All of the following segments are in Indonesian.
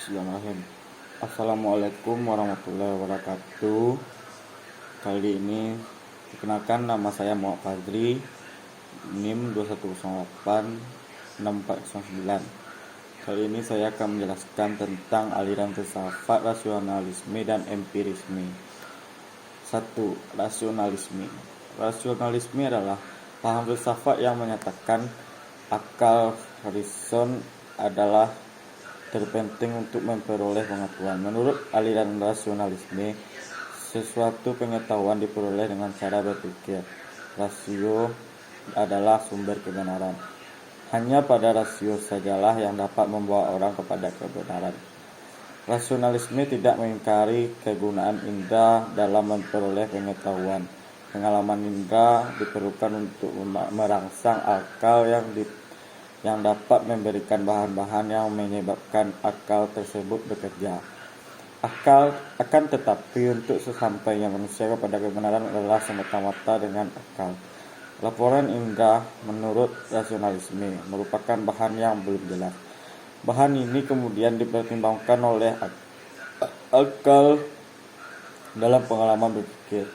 Bismillahirrahmanirrahim. Assalamualaikum warahmatullahi wabarakatuh. Kali ini perkenalkan, nama saya Muhammad Fadri, NIM 21086409. Kali ini saya akan menjelaskan tentang aliran filsafat rasionalisme dan empirisme. 1. Rasionalisme. Rasionalisme adalah paham filsafat yang menyatakan akal reason adalah terpenting untuk memperoleh pengetahuan. Menurut aliran rasionalisme, sesuatu pengetahuan diperoleh dengan cara berpikir. Rasio adalah sumber kebenaran. Hanya pada rasio sajalah yang dapat membawa orang kepada kebenaran. Rasionalisme tidak mengingkari kegunaan indera dalam memperoleh pengetahuan. Pengalaman indera diperlukan untuk merangsang akal yang dapat memberikan bahan-bahan yang menyebabkan akal tersebut bekerja. Akan tetapi untuk sesampainya manusia kepada kebenaran adalah semata-mata dengan akal. Laporan indera menurut rasionalisme merupakan bahan yang belum jelas. Bahan ini kemudian dipertimbangkan oleh akal dalam pengalaman berpikir.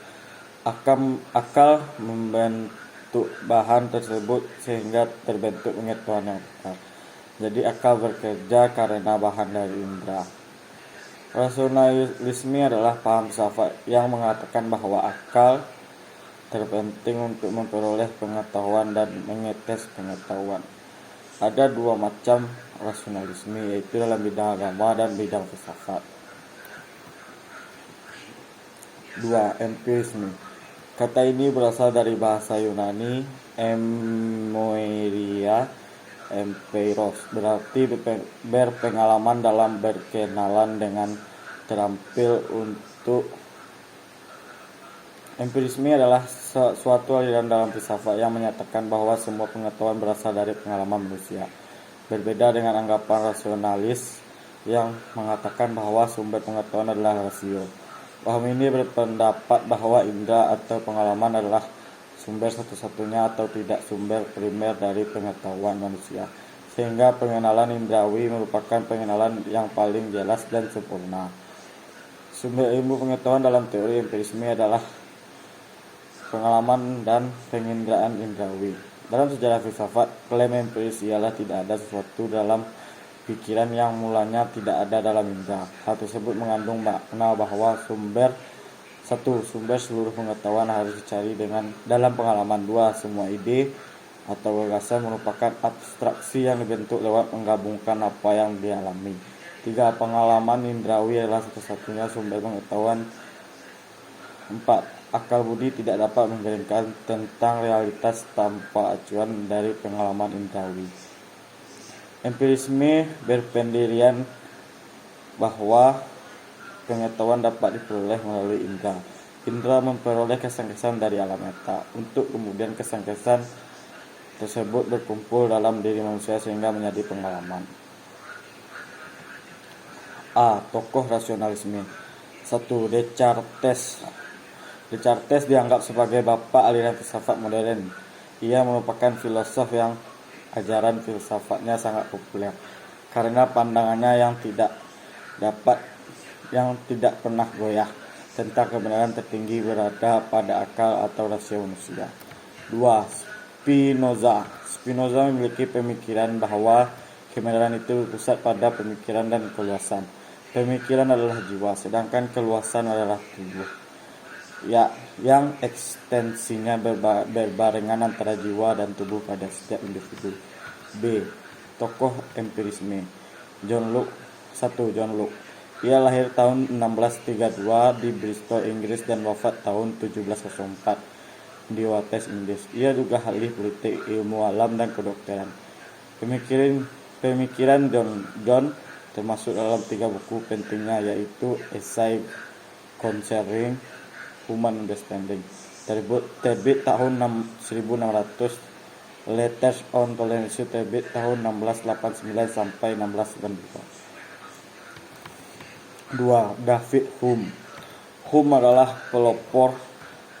Akal membentuk bahan tersebut sehingga terbentuk pengetahuan yang akal. Jadi akal bekerja karena bahan dari indera. Rasionalisme adalah paham filsafat yang mengatakan bahwa akal terpenting untuk memperoleh pengetahuan dan mengetes pengetahuan. Ada dua macam rasionalisme, yaitu dalam bidang agama dan bidang filsafat. 2. Empirisme. Kata ini berasal dari bahasa Yunani emoiria, empeiros, berarti berpengalaman dalam berkenalan dengan terampil untuk. Empirisme adalah suatu aliran dalam filsafat yang menyatakan bahwa semua pengetahuan berasal dari pengalaman manusia. Berbeda dengan anggapan rasionalis yang mengatakan bahwa sumber pengetahuan adalah rasio. Paham ini berpendapat bahwa indera atau pengalaman adalah sumber satu-satunya atau tidak sumber primer dari pengetahuan manusia, sehingga pengenalan indrawi merupakan pengenalan yang paling jelas dan sempurna. Sumber ilmu pengetahuan dalam teori empirisme adalah pengalaman dan penginderaan indrawi. Dalam sejarah filsafat, klaim empiris ialah tidak ada sesuatu dalam pikiran yang mulanya tidak ada dalam indera. Hal tersebut mengandung makna bahwa sumber seluruh pengetahuan harus dicari dalam pengalaman. 2. Semua ide atau gagasan merupakan abstraksi yang dibentuk lewat menggabungkan apa yang dialami. 3. Pengalaman indrawi adalah satu-satunya sumber pengetahuan. 4. Akal budi tidak dapat menggelengkan tentang realitas tanpa acuan dari pengalaman indrawi. Empirisme berpendirian bahwa pengetahuan dapat diperoleh melalui indera. Indera memperoleh kesan-kesan dari alam nyata, untuk kemudian kesan-kesan tersebut berkumpul dalam diri manusia sehingga menjadi pengalaman. A. Tokoh rasionalisme. 1. Descartes dianggap sebagai bapak aliran filsafat modern. Ia merupakan filosof yang ajaran filsafatnya sangat populer karena pandangannya yang tidak pernah goyah tentang kebenaran tertinggi berada pada akal atau rasio manusia. 2. Spinoza memiliki pemikiran bahwa kebenaran itu berpusat pada pemikiran dan keluasan. Pemikiran adalah jiwa, sedangkan keluasan adalah tubuh, yang ekstensinya berbarengan antara jiwa dan tubuh pada setiap individu. B. Tokoh empirisme. John Locke. Ia lahir tahun 1632 di Bristol, Inggris dan wafat tahun 1704 di Wates, Inggris. Ia juga ahli politik, ilmu alam dan kedokteran. Pemikiran John termasuk dalam 3 buku pentingnya, yaitu Essay Concerning Human Understanding, terbit tahun 1600, Letters on Tolerance, terbit tahun 1689 sampai 1692. 2. David Hume. Hume adalah pelopor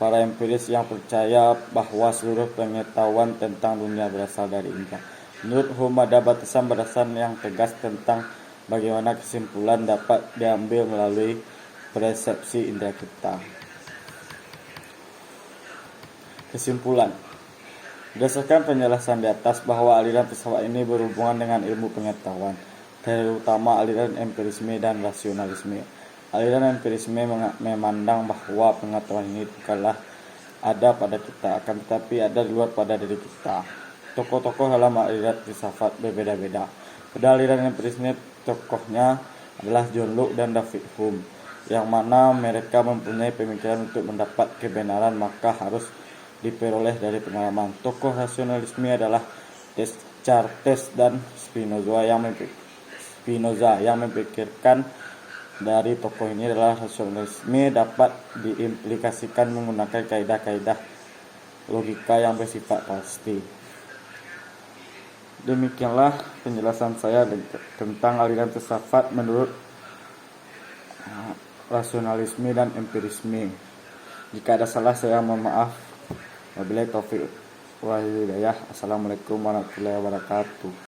para empiris yang percaya bahwa seluruh pengetahuan tentang dunia berasal dari indera. Menurut Hume ada batasan-batasan yang tegas tentang bagaimana kesimpulan dapat diambil melalui persepsi indera kita. Kesimpulan. Berdasarkan penjelasan di atas bahwa aliran filsafat ini berhubungan dengan ilmu pengetahuan, terutama aliran empirisme dan rasionalisme. Aliran empirisme memandang bahwa pengetahuan ini bukanlah ada pada kita, akan tetapi ada di luar pada diri kita. Tokoh-tokoh dalam aliran filsafat berbeda-beda. Pada aliran empirisme, tokohnya adalah John Locke dan David Hume, yang mana mereka mempunyai pemikiran untuk mendapat kebenaran maka harus diperoleh dari pengalaman. Tokoh rasionalisme adalah Descartes dan Spinoza yang memikirkan dari tokoh ini adalah rasionalisme dapat diimplikasikan menggunakan kaidah-kaidah logika yang bersifat pasti. Demikianlah penjelasan saya tentang aliran filsafat menurut rasionalisme dan empirisme. Jika ada salah saya mohon maaf. Wabillahi taufiq wal hidayah. Assalamualaikum warahmatullahi wabarakatuh.